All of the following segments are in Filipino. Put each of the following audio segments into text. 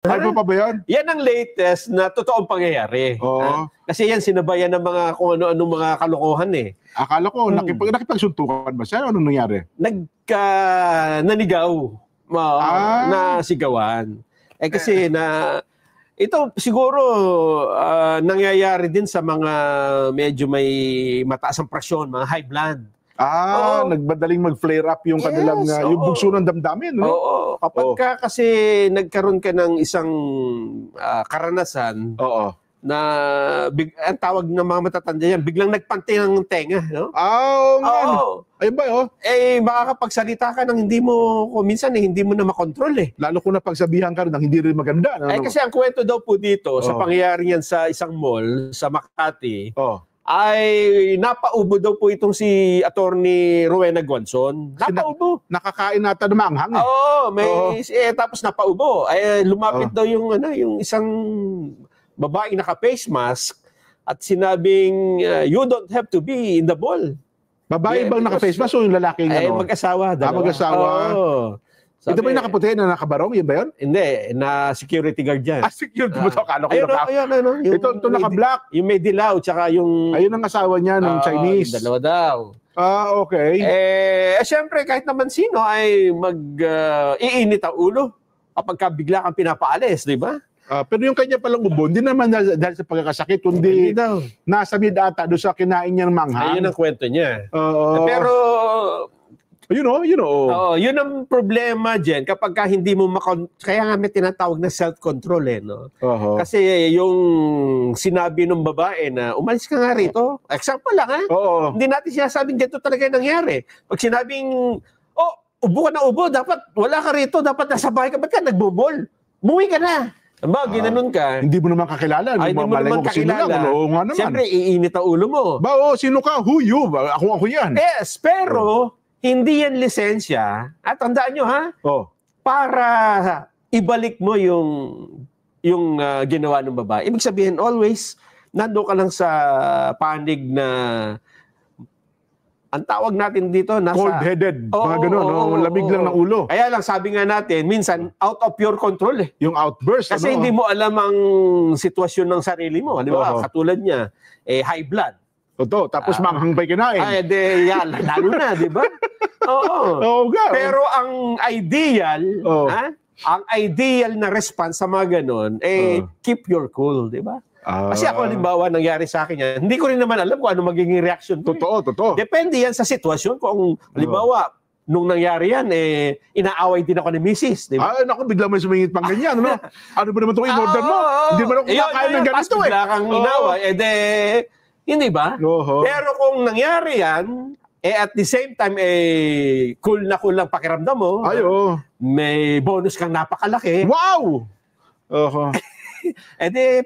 Ay pa ba yan? Yan ang latest na totoong pangyayari. Oo. Kasi yan sinabayan ng mga kung ano-ano mga kalokohan eh. Akala ko, nakipagsuntukan ba siya? Anong nangyari? Nanigaw. Na sigawan. Kasi ito siguro nangyayari din sa mga medyo may mataas ang presyon, mga high blood. Nagbadaling mag-flare up yung kanilang yung bugso ng damdamin, no? Oo. Kapag kasi nagkaroon ka ng isang karanasan na ang tawag ng mga matatanda yan, biglang nagpante ng tenga, no? Ayun ba, makakapagsalita ka ng hindi mo, minsan hindi mo na makontrol eh. Lalo kung napagsabihan ka rin ng hindi rin maganda. Kasi ang kwento daw po dito, sa pangyayari yan sa isang mall, sa Makati, ay napaubo daw po itong si Attorney Rowena Guanzon. Napaubo. Nakakain nata ng manghang eh. Tapos napaubo. Ay lumapit daw yung isang babaeng naka-face mask at sinabing you don't have to be in the mall. Babae bang naka-face mask o yung lalaking mag-asawa. Mag-asawa. Ito ba yung nakaputi na nakabarong? Yun ba yun? Hindi, na security guard dyan. Security mo ito? Akala ko Ito naka-black. Yung may dilaw, tsaka yung... Ayun ang asawa niya ng Chinese. Dalawa daw. Okay. Siyempre, kahit naman sino ay iinit ang ulo kapag bigla kang pinapaalis, di ba? Pero yung kanya palang ubo, hindi naman dahil sa pagkakasakit, kundi nasa ata doon sa kinain niya ng manghang. Ayun ang kwento niya. Pero... Yun ang problema dyan kapag hindi mo kaya nga may tinatawag na self-control no? Kasi yung sinabi ng babae na umalis ka nga rito, example lang hindi natin sinasabing ganito talaga yung nangyari. Pag sinabing, ubo ka na ubo, dapat wala ka rito, dapat nasa bahay ka, ba't ka nagbubol? Umuwi ka na. Ginanon ka. Hindi mo naman kakilala. Hindi mo naman kakilala. Siyempre, iinit ang ulo mo. Sino ka? Who you? Ako yan. Yes, pero... Hindi yan lisensya. At tandaan nyo para ibalik mo yung ginawa ng babae. Ibig sabihin, always, nando ka lang sa panig na, ang tawag natin dito, cold-headed. Mga ganun, lamig lang ng ulo. Kaya lang, sabi nga natin, minsan, out of your control eh. Yung outburst. Kasi hindi mo alam ang sitwasyon ng sarili mo. Di ba? Katulad niya, high blood. Tapos manghang pa'y kinain. Lalo na, di ba? Pero ang ideal na response sa mga ganon, keep your cool, di ba? Kasi ako, halimbawa, nangyari sa akin yan, hindi ko rin naman alam kung ano magiging reaction ko. Totoo. Depende yan sa sitwasyon. Kung, halimbawa, nung nangyari yan, inaaway din ako ni Mrs. Di ba? Naku, bigla may sumingit pang ganyan, ano? Ano ba naman itong in-order mo? Hindi mo na kumakain ng ganito eh. Bigla kang inaway, hindi ba? Pero kung nangyari yan, at the same time, cool lang pakiramdam mo. May bonus kang napakalaki. Wow!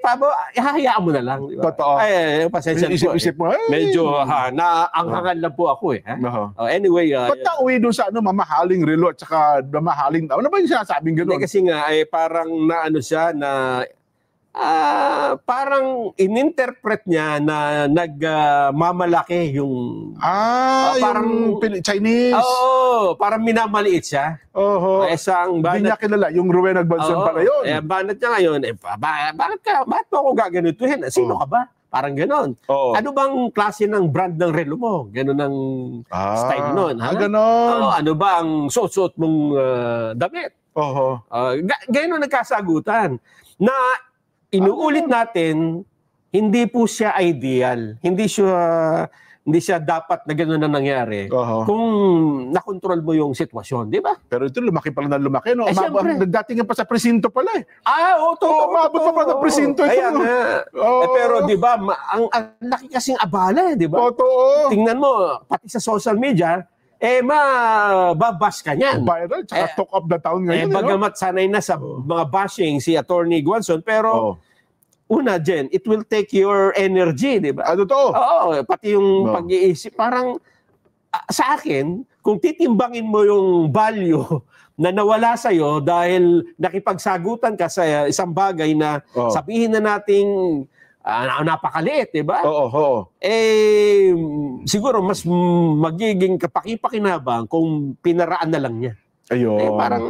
Pabo, ihahayaan mo na lang. Diba? Totoo. Pasensya po. Isip mo, medyo naanghangan lang po ako eh. Anyway. Ba't nauwi doon sa mamahaling relo at saka mamahaling tao? Ano ba yung sinasabing gano'n? Kasi nga, parang siya na parang ininterpret niya na nagmamalaki yung parang yung Chinese. Parang minamaliit siya. Hindi niya kilala yung Rowena Guanzon pala yun. Banat niya ngayon, bakit mo ako gaganituhin? Sino ka ba? Parang ganon. Ano bang klase ng brand ng relo mo? Ganon ang style nun. Ganon. Ano ba ang suot mong damit? Ganon nagkasagutan. Na inuulit natin, hindi po siya ideal. Hindi siya dapat na gano'n na nangyari kung nakontrol mo yung sitwasyon, di ba? Pero ito, lumaki pala ng lumaki, no? Dating pa sa presinto pala eh. Umabot pa pala ng presinto ito. Kaya nga. Pero di ba, ang laki kasing abala, di ba? Tingnan mo, pati sa social media, mababas ka niyan. Viral, tsaka talk of the town ngayon. Bagamat sanay na sa mga bashing si Attorney Guanzon, pero una, Jen, it will take your energy, di ba? Pati yung pag-iisip. Parang sa akin, kung titimbangin mo yung value na nawala sa'yo dahil nakipagsagutan ka sa isang bagay na sabihin na nating napakaliit, di ba? Siguro mas magiging kapakipakinabang kung pinaraan na lang niya. Ayun. Parang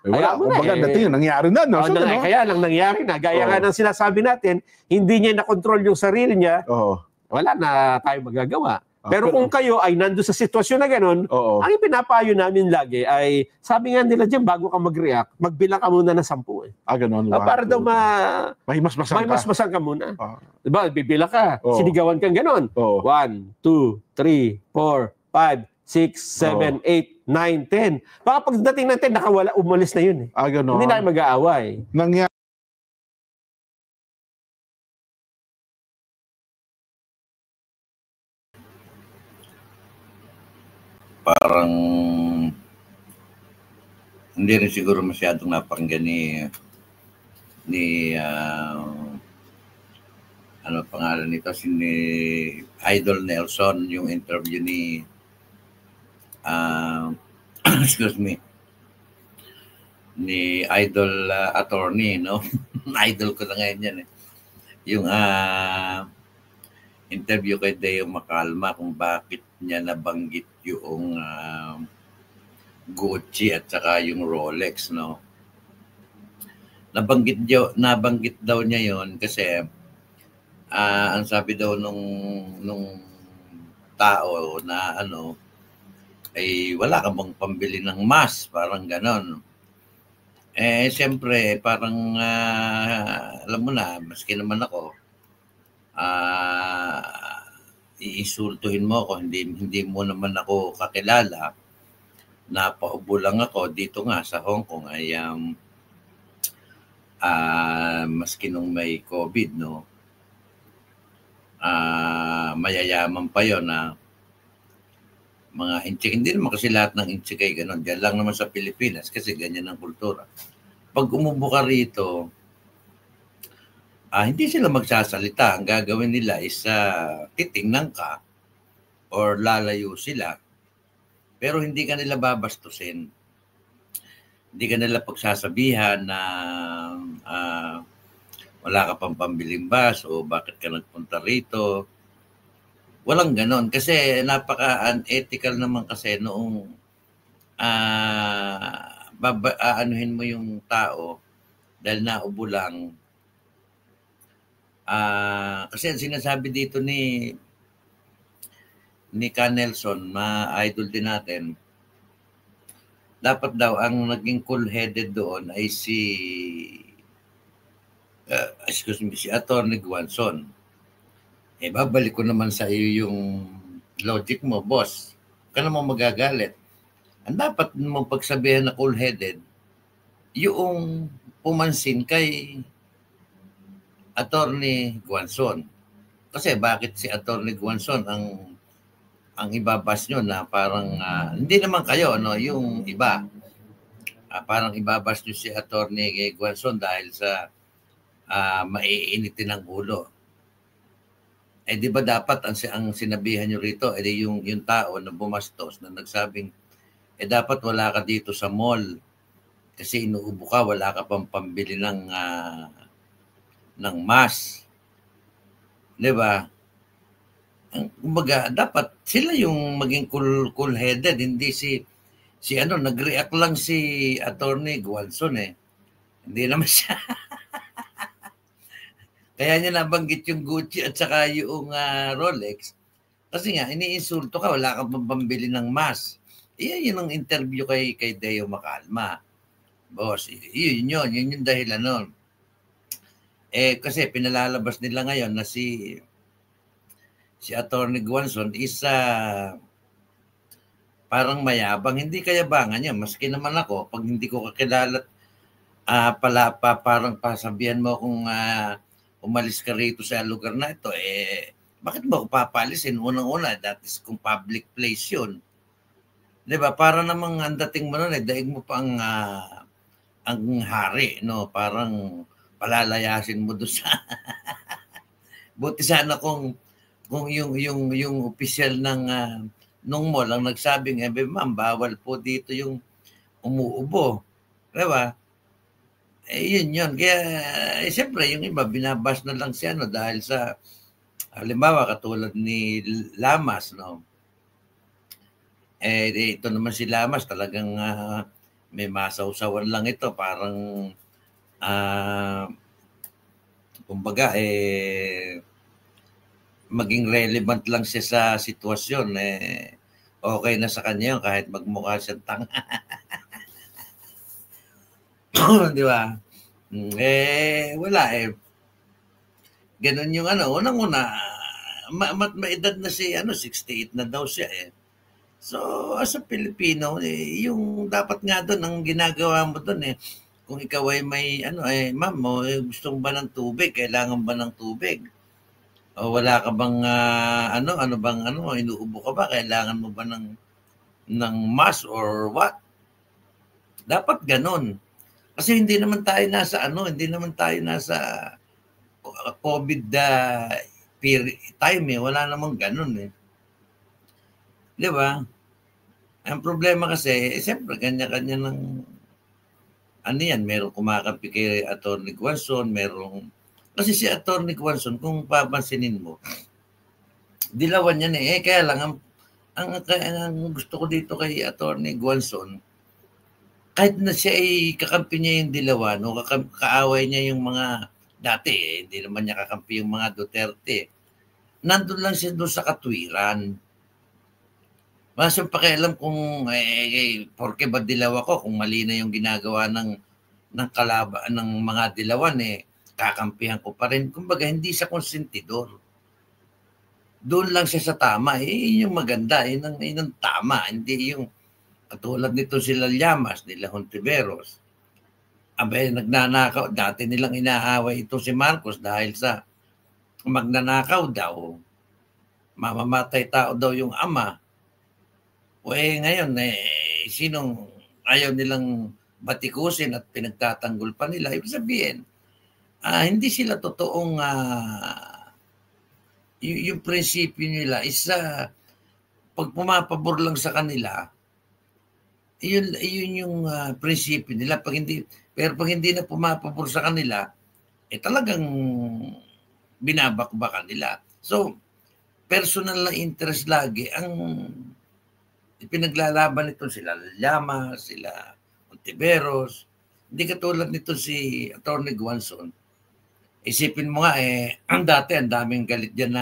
Wala, kumbaga, dating nangyari na, no? So, kaya lang nangyari na. Gaya nga ng sinasabi natin, hindi niya na-control yung sarili niya, wala na tayo magagawa. Pero kung kayo ay nandun sa sitwasyon na ganun, ang ipinapayo namin lagi ay, sabi nga nila dyan, bago ka mag-react, magbilang ka muna ng 10. Ganun. Para daw mahimasmasan ka muna. Diba, bibilang ka, sinigawan kang ganun. 1, 2, 3, 4, 5, 6, 7, 8, 9, 10. Baka pagdating ng 10, nakawala, umalis na yun. Ganun. Hindi na kayo mag-aaway. Parang hindi rin siguro masyadong napakinggan ni ano pangalan nito, si Idol Nelson, yung interview ni excuse me, ni Idol attorney, no? Idol ko na ngayon yan, yung interview kay Deo Macalma kung bakit niya nabanggit yung Gucci at saka yung Rolex, no? Nabanggit daw niya yon kasi ang sabi daw nung tao na ay wala ka bang pambili ng mask, parang ganon. Siyempre parang alam mo na, maski naman ako iinsultuhin mo ako, hindi mo naman ako kakilala, napaubo lang ako dito nga sa Hong Kong ay maski nung may COVID, no, mayayaman pa yon na mga inchik. Hindi naman kasi lahat ng inchik ay ganon. Diyan lang naman sa Pilipinas kasi ganyan ang kultura. Pag umubo ka rito, hindi sila magsasalita. Ang gagawin nila is titingnan ka or lalayo sila. Pero hindi ka nila babastusin. Hindi ka nila pagsasabihan na wala ka pang pambiling bus o bakit ka nagpunta rito. Walang ganon. Kasi napaka-unethical naman kasi noong aanuhin mo yung tao dahil naubo lang. Kasi ang sinasabi dito ni Ka Nelson, ma-idol din natin, dapat daw ang naging cool-headed doon ay si Atty. Guanzon. Babalik ko naman sa iyo yung logic mo, boss. Huwag ka naman magagalit. Ang dapat mo pagsabihan na cool-headed, yung pumansin kay Atty. Guanzon. Kasi bakit si Atty. Guanzon ang ibabas nyo na parang hindi naman kayo, no, yung iba. Parang ibabas nyo si Atty. Guanzon dahil sa maiinitin ng ulo. Di ba dapat ang sinabihan nyo rito, yung tao na bumastos na nagsabing, dapat wala ka dito sa mall kasi inuubo ka, wala ka pang pambili ng mask. Di ba? Kumbaga, dapat sila yung maging cool-headed, hindi si nag-react lang si Atty. Guanzon Hindi naman siya. Kaya niya nabanggit yung Gucci at saka yung Rolex. Kasi nga, iniinsulto ka, wala kang pambili ng mask. Yun ang interview kay Deo Macalma. Boss, yun yung dahilan nun. Kasi pinalalabas nila ngayon na si Atty. Guanzon is parang mayabang. Hindi kayabangan niya. Maski naman ako, pag hindi ko kakilala, parang pasabihan mo kung umalis ka rito sa lugar na ito, bakit mo ako papalisin? Unang-una, that is kung public place yun. Diba? Para namang ang dating mo nun, daig mo pa ang hari, no? Parang palalayasin mo doon sa... Buti sana kung yung official ng nung mall ang nagsabing, ma'am, bawal po dito yung umuubo. Diba? Yun. Kaya, siyempre, yung iba, binabas na lang siya, no? Dahil sa, halimbawa, katulad ni Lamas, no? Ito naman si Lamas, talagang may masawsawan lang ito, parang kumbaga maging relevant lang siya sa sitwasyon, okay na sa kanya yun kahit magmukha siyang tanga. Di ba? Wala ganun yung unang-una, maedad na si 68 na daw siya So, as a Pilipino, yung dapat nga doon, ang ginagawa mo doon kung ikaw ay may, ma'am, gusto ba ng tubig? Kailangan ba ng tubig? O wala ka bang, inuubo ka ba? Kailangan mo ba ng mask or what? Dapat ganun. Kasi hindi naman tayo nasa COVID time wala namang ganun Di ba? Ang problema kasi, siyempre, kanya-kanya ng merong kumakampi kay Atty. Guanzon, kasi si Atty. Guanzon, kung papansinin mo, dilawan yan kaya lang, ang gusto ko dito kay Atty. Guanzon, kahit na siya ay kakampi niya yung dilawan, o kaaway niya yung mga dati, hindi naman niya kakampi yung mga Duterte, nandun lang siya doon sa katwiran. Mas yung pakialam kung porke ba dilaw ako, kung mali na yung ginagawa ng kalaban ng mga dilawan kakampihan ko pa rin. Kumbaga hindi siya konsentidor. Doon lang siya sa tama. Yung maganda, yung tama, hindi yung katulad nito sila Llamas, nila Hontiveros. Nagnanakaw, dati nilang inaaway ito si Marcos dahil sa magnanakaw daw. Mamamatay tao daw yung ama. Ngayon, sinong ayaw nilang batikusin at pinagtatanggol pa nila, ibig sabihin, hindi sila totoong, yung prinsipyo nila is, pag pumapabor lang sa kanila, yun yung prinsipyo nila. Pero pag hindi na pumapabor sa kanila, talagang binabakbakan nila. So, personal na interest lagi ang pinaglalaban nito sila Llamas, sila Hontiveros. Hindi katulad nito si Atty. Guanzon. Isipin mo nga ang dati ang daming galit diyan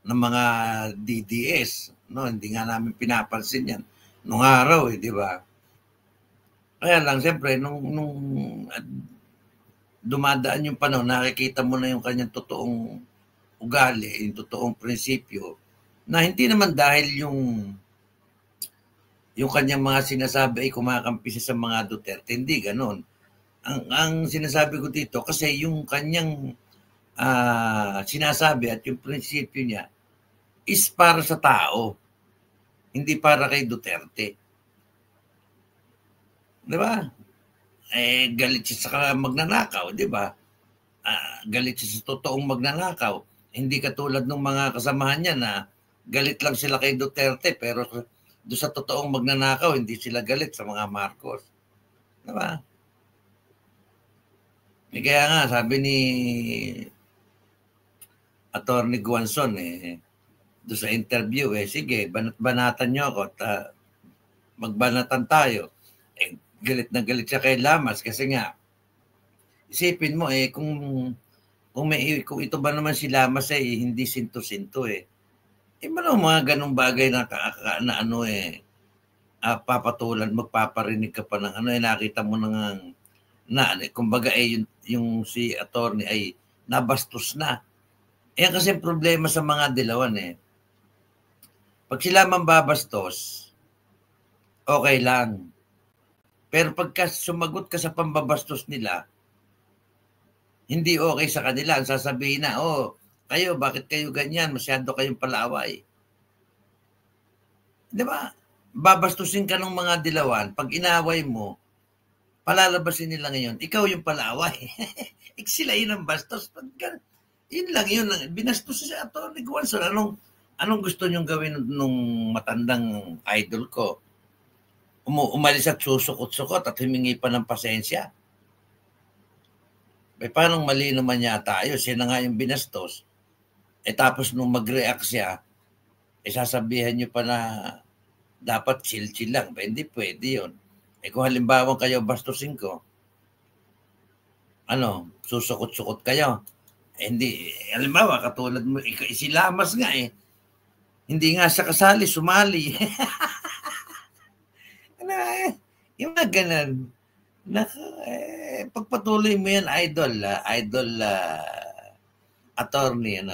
ng mga DDS, no? Hindi nga namin pinapansin yan nung araw, di ba? Kaya lang siyempre nung dumadaan yung panahon, nakikita mo na yung kanyang totoong ugali, yung totoong prinsipyo, na hindi naman dahil yung kanyang mga sinasabi ay kumakampi sa mga Duterte. Hindi ganon. Ang sinasabi ko dito, kasi yung kanyang sinasabi at yung prinsipyo niya is para sa tao. Hindi para kay Duterte. Di ba? Galit siya sa magnanakaw, di ba? Galit siya sa totoong magnanakaw. Hindi katulad ng mga kasamahan niya na galit lang sila kay Duterte, pero doon sa totoong magnanakaw, hindi sila galit sa mga Marcos. Diba? Kaya nga, sabi ni Atty. Guanzon, doon sa interview, sige, banatan niyo ako at magbanatan tayo. Galit na galit siya kay Llamas kasi nga, isipin mo, kung ito ba naman si Llamas hindi sinto-sinto mga ganong bagay na papatulan, magpaparinig ka pa ng nakita mo kumbaga yung si attorney ay nabastos na. Yan kasi problema sa mga dilawan Pag sila mambabastos, okay lang. Pero pagka sumagot ka sa pambabastos nila, hindi okay sa kanila. Ang sasabihin na, kayo, bakit kayo ganyan? Masyado kayong palaway. Di ba? Babastusin ka ng mga dilawan. Pag inaway mo, palalabasin nila ngayon, ikaw yung palaway. Sila yun ang bastos. Yun lang yun. Binastos si Atty. Guanzon. Anong gusto niyong gawin nung matandang idol ko? Umalis at susukot-sukot at humingi pa ng pasensya. Paano mali naman yata tayo? Siya na nga yung binastos. Tapos nung mag-react siya, sasabihan niyo pa na dapat chill-chill lang. Hindi pwede yun. Kung halimbawa kayo bastusin ko, susukot-sukot kayo. Hindi, halimbawa, katulad mo, si Lamas nga hindi nga siya kasali, sumali. Yung mga ganun. Pagpatuloy mo yan, idol attorney,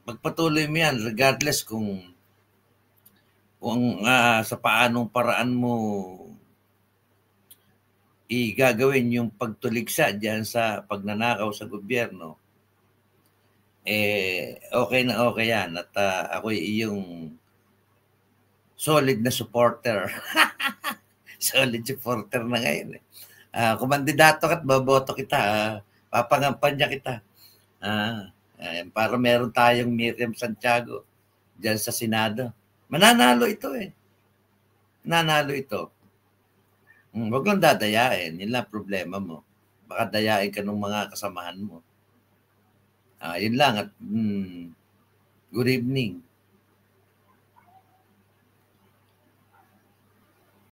pagpatuloy mo yan, regardless kung sa paanong paraan mo gagawin yung pagtuligsa diyan sa pagnanakaw sa gobyerno, okay na okay yan. At ako yung solid na supporter. Solid supporter na ngayon. Kung mandidato ka at baboto kita, papangampanya kita. Para meron tayong Miriam Santiago diyan sa Senado. Mananalo ito Mananalo ito. Huwag lang dadayain. Yun lang problema mo. Baka dayain ka ng mga kasamahan mo. Yun lang. At good evening.